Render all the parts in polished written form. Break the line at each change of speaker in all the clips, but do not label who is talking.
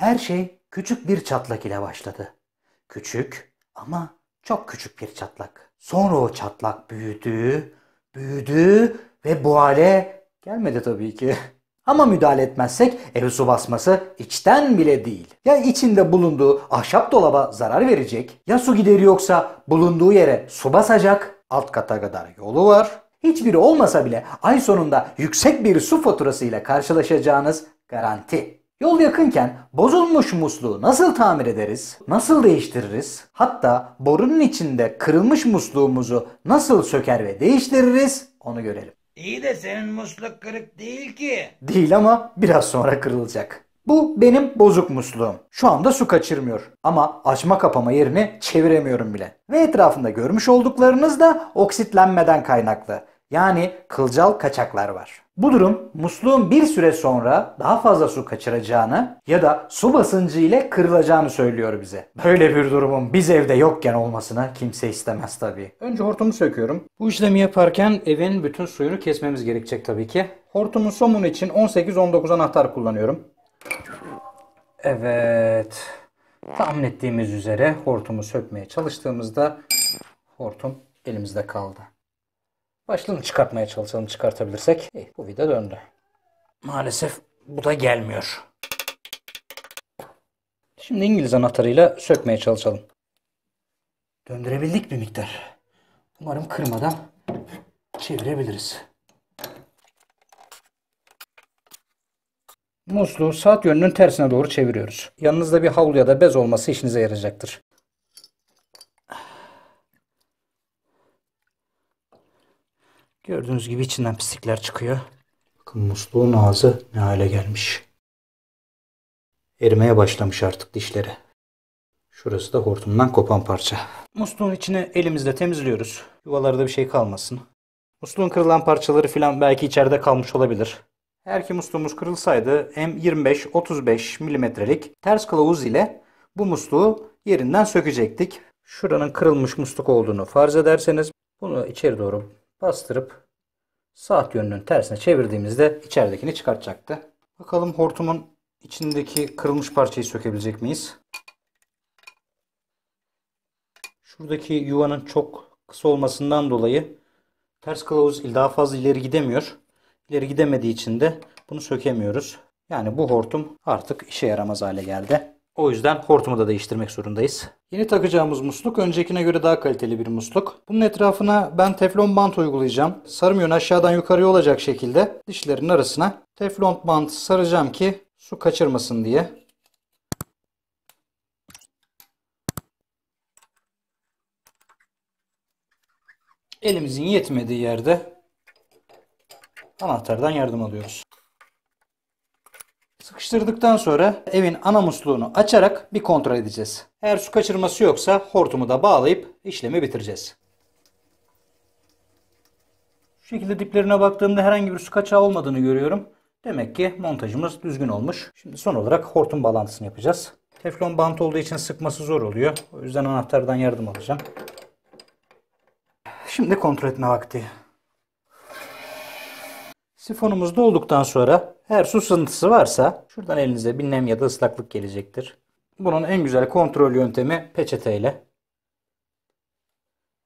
Her şey küçük bir çatlak ile başladı. Küçük ama çok küçük bir çatlak. Sonra o çatlak büyüdü, büyüdü ve bu hale gelmedi tabii ki. Ama müdahale etmezsek evi su basması içten bile değil. Ya içinde bulunduğu ahşap dolaba zarar verecek, ya su gideri yoksa bulunduğu yere su basacak. Alt kata kadar yolu var. Hiçbiri olmasa bile ay sonunda yüksek bir su faturası ile karşılaşacağınız garanti. Yol yakınken bozulmuş musluğu nasıl tamir ederiz? Nasıl değiştiririz? Hatta borunun içinde kırılmış musluğumuzu nasıl söker ve değiştiririz? Onu görelim.
İyi de senin musluk kırık değil ki.
Değil ama biraz sonra kırılacak. Bu benim bozuk musluğum. Şu anda su kaçırmıyor. Ama açma kapama yerini çeviremiyorum bile. Ve etrafında görmüş olduklarınız da oksitlenmeden kaynaklı. Yani kılcal kaçaklar var. Bu durum musluğun bir süre sonra daha fazla su kaçıracağını ya da su basıncı ile kırılacağını söylüyor bize. Böyle bir durumun biz evde yokken olmasını kimse istemez tabii. Önce hortumu söküyorum. Bu işlemi yaparken evin bütün suyunu kesmemiz gerekecek tabii ki. Hortumun somunu için 18-19 anahtar kullanıyorum. Evet. Tahmin ettiğimiz üzere hortumu sökmeye çalıştığımızda hortum elimizde kaldı. Başlığını çıkartmaya çalışalım, çıkartabilirsek. Bu vida döndü. Maalesef bu da gelmiyor. Şimdi İngiliz anahtarıyla sökmeye çalışalım. Döndürebildik bir miktar. Umarım kırmadan çevirebiliriz. Musluğu saat yönünün tersine doğru çeviriyoruz. Yanınızda bir havlu ya da bez olması işinize yarayacaktır. Gördüğünüz gibi içinden pislikler çıkıyor. Bakın musluğun ağzı ne hale gelmiş. Erimeye başlamış artık dişleri. Şurası da hortumdan kopan parça. Musluğun içini elimizle temizliyoruz. Yuvalarda bir şey kalmasın. Musluğun kırılan parçaları falan belki içeride kalmış olabilir. Eğer ki musluğumuz kırılsaydı M25-35 milimetrelik ters kılavuz ile bu musluğu yerinden sökecektik. Şuranın kırılmış musluk olduğunu farz ederseniz bunu içeri doğru bastırıp saat yönünün tersine çevirdiğimizde içeridekini çıkartacaktı. Bakalım hortumun içindeki kırılmış parçayı sökebilecek miyiz? Şuradaki yuvanın çok kısa olmasından dolayı ters kılavuz daha fazla ileri gidemiyor. İleri gidemediği için de bunu sökemiyoruz. Yani bu hortum artık işe yaramaz hale geldi. O yüzden hortumu da değiştirmek zorundayız. Yeni takacağımız musluk öncekine göre daha kaliteli bir musluk. Bunun etrafına ben teflon bant uygulayacağım. Sarım yönü aşağıdan yukarıya olacak şekilde dişlerin arasına teflon bant saracağım ki su kaçırmasın diye. Elimizin yetmediği yerde anahtardan yardım alıyoruz. Sıkıştırdıktan sonra evin ana musluğunu açarak bir kontrol edeceğiz. Eğer su kaçırması yoksa hortumu da bağlayıp işlemi bitireceğiz. Şu şekilde diplerine baktığımda herhangi bir su kaçağı olmadığını görüyorum. Demek ki montajımız düzgün olmuş. Şimdi son olarak hortum bağlantısını yapacağız. Teflon bant olduğu için sıkması zor oluyor. O yüzden anahtardan yardım alacağım. Şimdi kontrol etme vakti. Sifonumuz dolduktan sonra eğer su sızıntısı varsa şuradan elinize bir nem ya da ıslaklık gelecektir. Bunun en güzel kontrol yöntemi peçeteyle.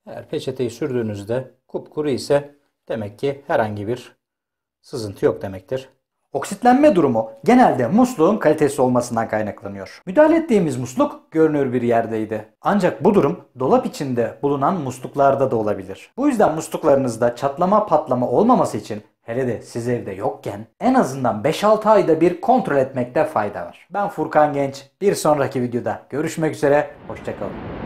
Eğer peçeteyi sürdüğünüzde kupkuru ise demek ki herhangi bir sızıntı yok demektir. Oksitlenme durumu genelde musluğun kalitesi olmasından kaynaklanıyor. Müdahale ettiğimiz musluk görünür bir yerdeydi. Ancak bu durum dolap içinde bulunan musluklarda da olabilir. Bu yüzden musluklarınızda çatlama patlama olmaması için hele de siz evde yokken en azından 5-6 ayda bir kontrol etmekte fayda var. Ben Furkan Genç. Bir sonraki videoda görüşmek üzere. Hoşça kalın.